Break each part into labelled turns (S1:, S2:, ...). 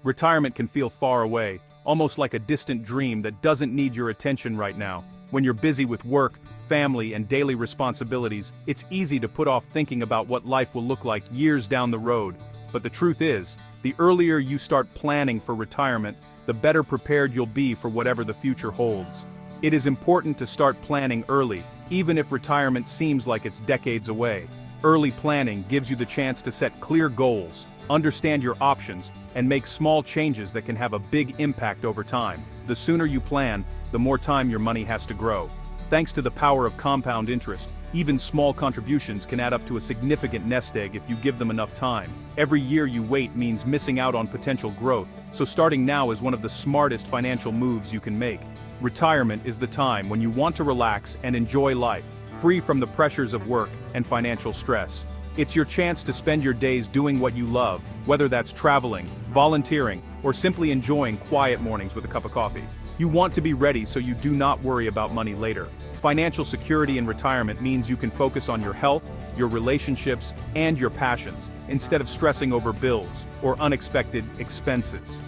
S1: Retirement can feel far away, almost like a distant dream that doesn't need your attention right now. When you're busy with work, family, and daily responsibilities, it's easy to put off thinking about what life will look like years down the road. But the truth is, the earlier you start planning for retirement, the better prepared you'll be for whatever the future holds. It is important to start planning early, even if retirement seems like it's decades away. Early planning gives you the chance to set clear goals, understand your options, and make small changes that can have a big impact over time. The sooner you plan, the more time your money has to grow. Thanks to the power of compound interest, even small contributions can add up to a significant nest egg if you give them enough time. Every year you wait means missing out on potential growth, so starting now is one of the smartest financial moves you can make. Retirement is the time when you want to relax and enjoy life, free from the pressures of work and financial stress. It's your chance to spend your days doing what you love, whether that's traveling, volunteering, or simply enjoying quiet mornings with a cup of coffee. You want to be ready so you do not worry about money later. Financial security in retirement means you can focus on your health, your relationships, and your passions, instead of stressing over bills or unexpected expenses.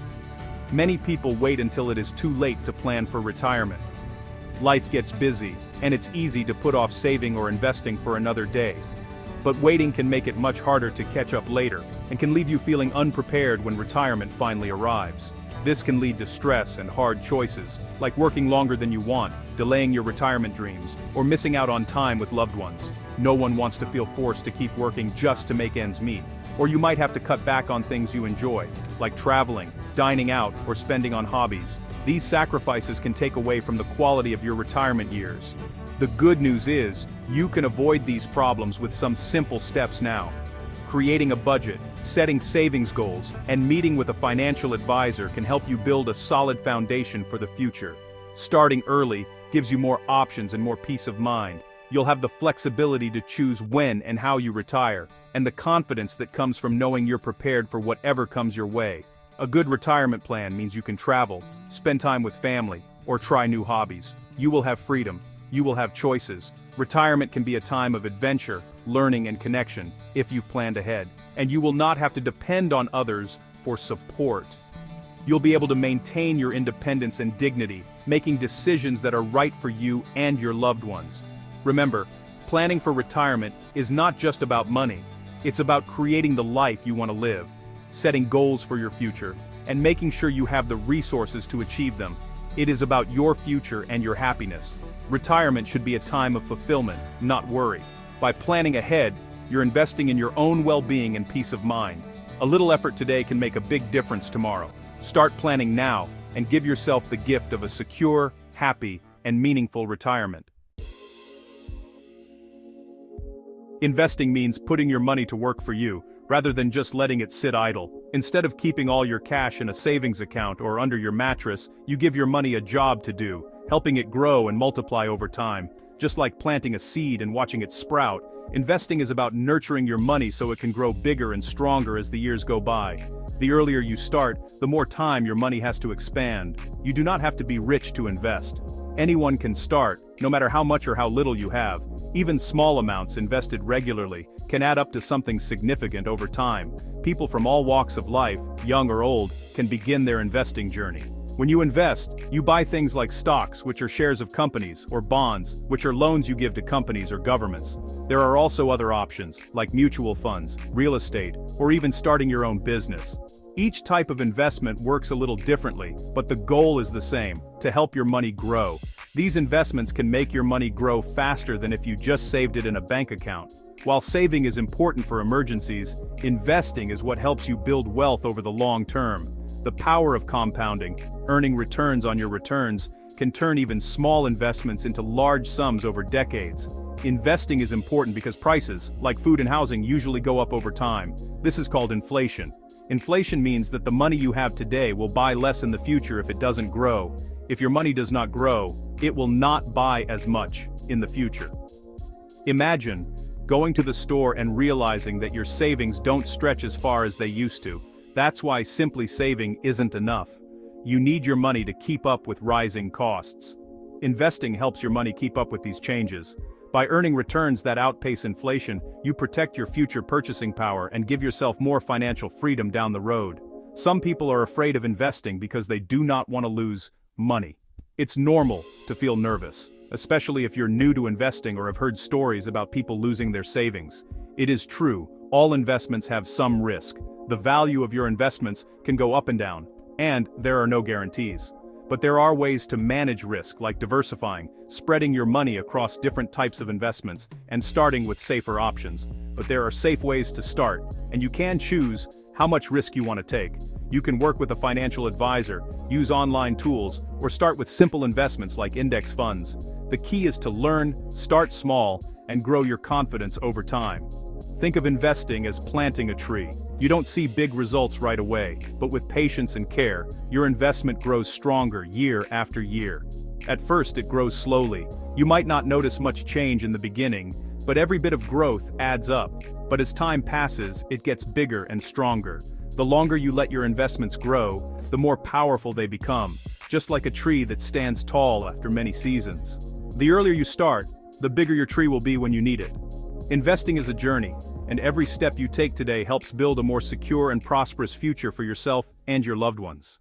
S1: Many people wait until it is too late to plan for retirement. Life gets busy, and it's easy to put off saving or investing for another day. But waiting can make it much harder to catch up later, and can leave you feeling unprepared when retirement finally arrives. This can lead to stress and hard choices, like working longer than you want, delaying your retirement dreams, or missing out on time with loved ones. No one wants to feel forced to keep working just to make ends meet. Or you might have to cut back on things you enjoy, like traveling, dining out, or spending on hobbies. These sacrifices can take away from the quality of your retirement years. The good news is, you can avoid these problems with some simple steps now. Creating a budget, setting savings goals, and meeting with a financial advisor can help you build a solid foundation for the future. Starting early gives you more options and more peace of mind. You'll have the flexibility to choose when and how you retire, and the confidence that comes from knowing you're prepared for whatever comes your way. A good retirement plan means you can travel, spend time with family, or try new hobbies. You will have freedom. You will have choices. Retirement can be a time of adventure, learning, and connection, if you've planned ahead. And you will not have to depend on others for support. You'll be able to maintain your independence and dignity, making decisions that are right for you and your loved ones. Remember, planning for retirement is not just about money. It's about creating the life you want to live, setting goals for your future, and making sure you have the resources to achieve them. It is about your future and your happiness. Retirement should be a time of fulfillment, not worry. By planning ahead, you're investing in your own well-being and peace of mind. A little effort today can make a big difference tomorrow. Start planning now, and give yourself the gift of a secure, happy, and meaningful retirement. Investing means putting your money to work for you, rather than just letting it sit idle. Instead of keeping all your cash in a savings account or under your mattress, you give your money a job to do, helping it grow and multiply over time. Just like planting a seed and watching it sprout, investing is about nurturing your money so it can grow bigger and stronger as the years go by. The earlier you start, the more time your money has to expand. You do not have to be rich to invest. Anyone can start, no matter how much or how little you have. Even small amounts invested regularly can add up to something significant over time. People from all walks of life, young or old, can begin their investing journey. When you invest, you buy things like stocks, which are shares of companies, or bonds, which are loans you give to companies or governments. There are also other options, like mutual funds, real estate, or even starting your own business. Each type of investment works a little differently, but the goal is the same: to help your money grow. These investments can make your money grow faster than if you just saved it in a bank account. While saving is important for emergencies, investing is what helps you build wealth over the long term. The power of compounding, earning returns on your returns, can turn even small investments into large sums over decades. Investing is important because prices, like food and housing, usually go up over time. This is called inflation. Inflation means that the money you have today will buy less in the future if it doesn't grow. If your money does not grow, it will not buy as much in the future. Imagine going to the store and realizing that your savings don't stretch as far as they used to. That's why simply saving isn't enough. You need your money to keep up with rising costs. Investing helps your money keep up with these changes. By earning returns that outpace inflation, you protect your future purchasing power and give yourself more financial freedom down the road. Some people are afraid of investing because they do not want to lose money. It's normal to feel nervous, especially if you're new to investing or have heard stories about people losing their savings. It is true, all investments have some risk. The value of your investments can go up and down, and there are no guarantees. But there are ways to manage risk, like diversifying, spreading your money across different types of investments, and starting with safer options. But there are safe ways to start, and you can choose how much risk you want to take. You can work with a financial advisor, use online tools, or start with simple investments like index funds. The key is to learn, start small, and grow your confidence over time. Think of investing as planting a tree. You don't see big results right away, but with patience and care, your investment grows stronger year after year. At first, it grows slowly. You might not notice much change in the beginning, but every bit of growth adds up. But as time passes, it gets bigger and stronger. The longer you let your investments grow, the more powerful they become, just like a tree that stands tall after many seasons. The earlier you start, the bigger your tree will be when you need it. Investing is a journey, and every step you take today helps build a more secure and prosperous future for yourself and your loved ones.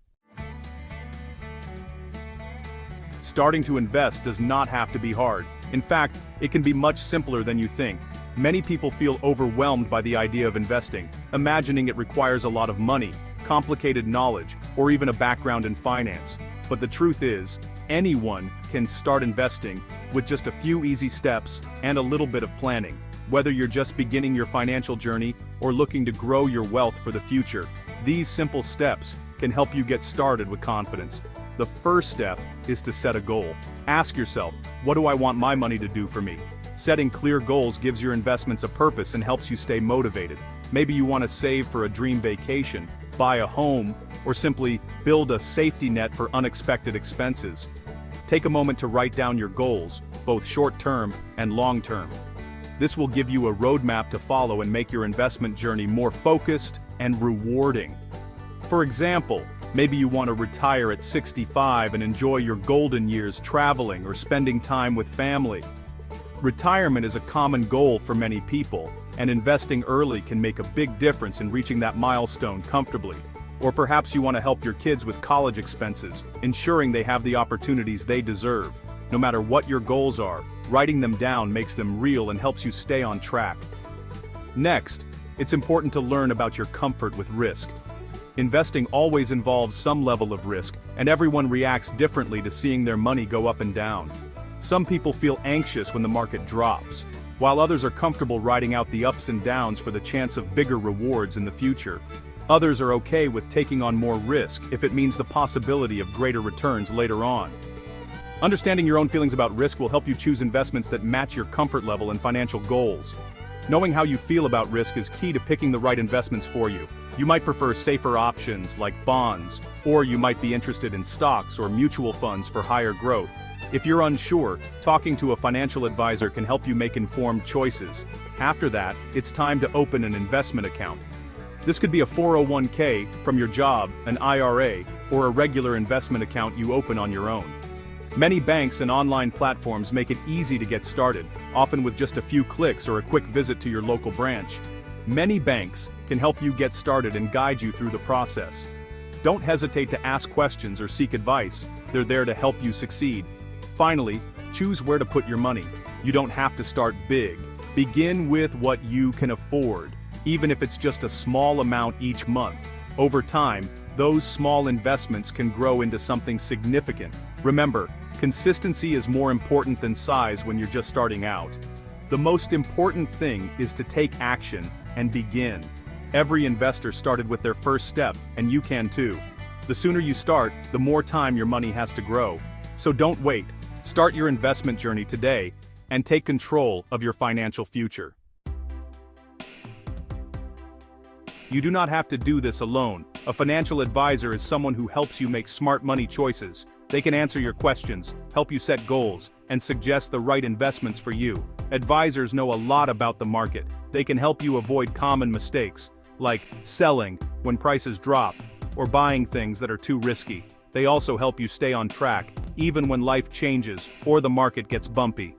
S1: Starting to invest does not have to be hard. In fact, it can be much simpler than you think. Many people feel overwhelmed by the idea of investing, imagining it requires a lot of money, complicated knowledge, or even a background in finance. But the truth is, anyone can start investing with just a few easy steps and a little bit of planning. Whether you're just beginning your financial journey or looking to grow your wealth for the future, these simple steps can help you get started with confidence. The first step is to set a goal. Ask yourself, what do I want my money to do for me? Setting clear goals gives your investments a purpose and helps you stay motivated. Maybe you want to save for a dream vacation, buy a home, or simply build a safety net for unexpected expenses. Take a moment to write down your goals, both short-term and long-term. This will give you a roadmap to follow and make your investment journey more focused and rewarding. For example, maybe you want to retire at 65 and enjoy your golden years traveling or spending time with family. Retirement is a common goal for many people, and investing early can make a big difference in reaching that milestone comfortably. Or perhaps you want to help your kids with college expenses, ensuring they have the opportunities they deserve. No matter what your goals are, writing them down makes them real and helps you stay on track. Next, it's important to learn about your comfort with risk. Investing always involves some level of risk, and everyone reacts differently to seeing their money go up and down. Some people feel anxious when the market drops, while others are comfortable riding out the ups and downs for the chance of bigger rewards in the future. Others are okay with taking on more risk if it means the possibility of greater returns later on. Understanding your own feelings about risk will help you choose investments that match your comfort level and financial goals. Knowing how you feel about risk is key to picking the right investments for you. You might prefer safer options like bonds, or you might be interested in stocks or mutual funds for higher growth. If you're unsure, talking to a financial advisor can help you make informed choices. After that, it's time to open an investment account. This could be a 401k from your job, an IRA, or a regular investment account you open on your own. Many banks and online platforms make it easy to get started, often with just a few clicks or a quick visit to your local branch. Many banks can help you get started and guide you through the process. Don't hesitate to ask questions or seek advice. They're there to help you succeed. Finally, choose where to put your money. You don't have to start big. Begin with what you can afford, even if it's just a small amount each month. Over time, those small investments can grow into something significant. Remember, consistency is more important than size when you're just starting out. The most important thing is to take action and begin. Every investor started with their first step, and you can too. The sooner you start, the more time your money has to grow. So don't wait. Start your investment journey today and take control of your financial future. You do not have to do this alone. A financial advisor is someone who helps you make smart money choices. They can answer your questions, help you set goals, and suggest the right investments for you. Advisors know a lot about the market. They can help you avoid common mistakes, like selling when prices drop, or buying things that are too risky. They also help you stay on track, even when life changes or the market gets bumpy.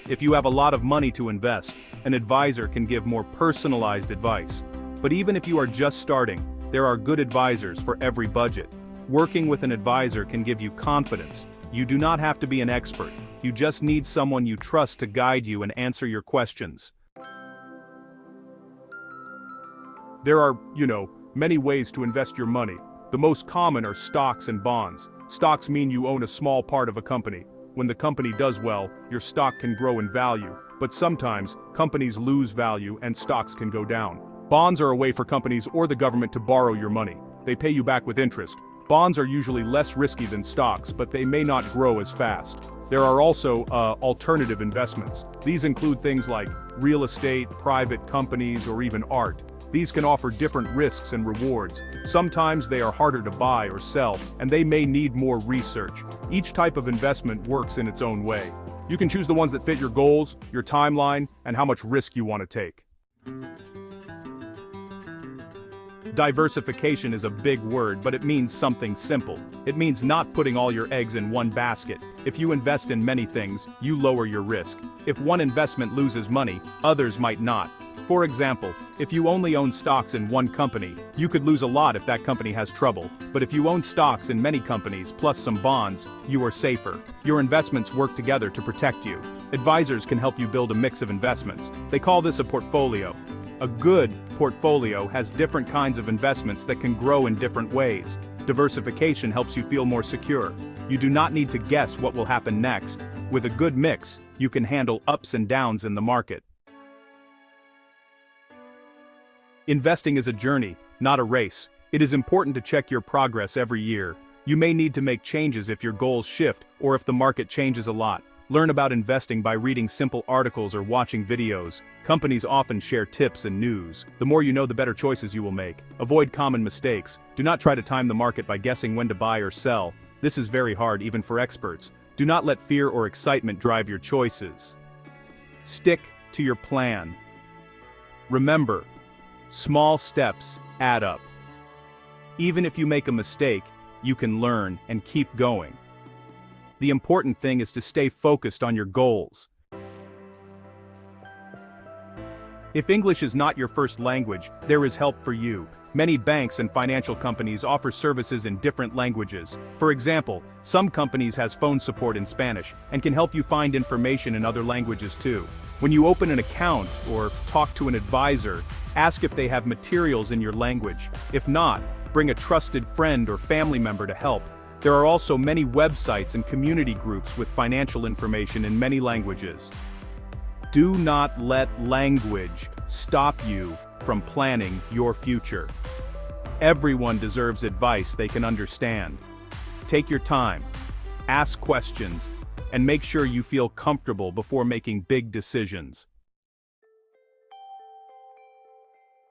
S1: If you have a lot of money to invest, an advisor can give more personalized advice. But even if you are just starting, There are good advisors for every budget. Working with an advisor can give you confidence. You do not have to be an expert. You just need someone you trust to guide you and answer your questions. There are, many ways to invest your money. The most common are stocks and bonds. Stocks mean you own a small part of a company. When the company does well, your stock can grow in value, but sometimes, companies lose value and stocks can go down. Bonds are a way for companies or the government to borrow your money. They pay you back with interest. Bonds are usually less risky than stocks, but they may not grow as fast. There are also alternative investments. These include things like real estate, private companies, or even art. These can offer different risks and rewards. Sometimes they are harder to buy or sell, and they may need more research. Each type of investment works in its own way. You can choose the ones that fit your goals, your timeline, and how much risk you want to take. Diversification is a big word, but it means something simple. It means not putting all your eggs in one basket. If you invest in many things, you lower your risk. If one investment loses money, others might not. For example, if you only own stocks in one company, you could lose a lot if that company has trouble. But if you own stocks in many companies plus some bonds, you are safer. Your investments work together to protect you. Advisors can help you build a mix of investments. They call this a portfolio. A good portfolio has different kinds of investments that can grow in different ways. Diversification helps you feel more secure. You do not need to guess what will happen next. With a good mix, you can handle ups and downs in the market. Investing is a journey, not a race. It is important to check your progress every year. You may need to make changes if your goals shift or if the market changes a lot. Learn about investing by reading simple articles or watching videos. Companies often share tips and news. The more you know, the better choices you will make. Avoid common mistakes. Do not try to time the market by guessing when to buy or sell. This is very hard even for experts. Do not let fear or excitement drive your choices. Stick to your plan. Remember, small steps add up. Even if you make a mistake, you can learn and keep going. The important thing is to stay focused on your goals. If English is not your first language, there is help for you. Many banks and financial companies offer services in different languages. For example, some companies has phone support in Spanish and can help you find information in other languages too. When you open an account or talk to an advisor, ask if they have materials in your language. If not, bring a trusted friend or family member to help. There are also many websites and community groups with financial information in many languages. Do not let language stop you from planning your future. Everyone deserves advice they can understand. Take your time, ask questions, and make sure you feel comfortable before making big decisions.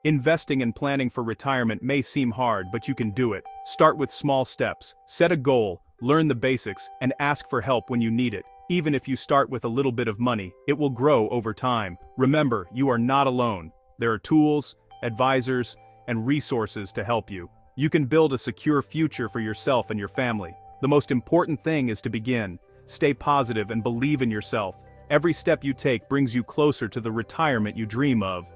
S1: Investing and planning for retirement may seem hard, but you can do it. Start with small steps, set a goal, learn the basics, and ask for help when you need it. Even if you start with a little bit of money, it will grow over time. Remember, you are not alone. There are tools, advisors, and resources to help you. You can build a secure future for yourself and your family. The most important thing is to begin. Stay positive and believe in yourself. Every step you take brings you closer to the retirement you dream of.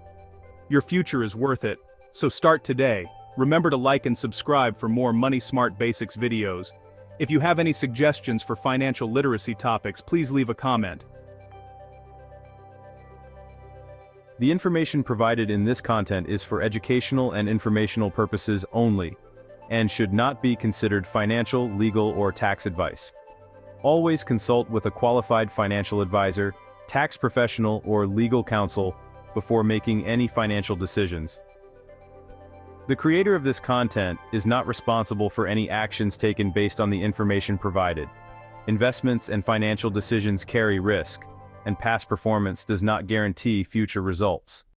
S1: Your future is worth it, so start today. Remember to like and subscribe for more Money Smart Basics videos. If you have any suggestions for financial literacy topics, please leave a comment.
S2: The information provided in this content is for educational and informational purposes only, and should not be considered financial, legal, or tax advice. Always consult with a qualified financial advisor, tax professional, or legal counsel before making any financial decisions. The creator of this content is not responsible for any actions taken based on the information provided. Investments and financial decisions carry risk, and past performance does not guarantee future results.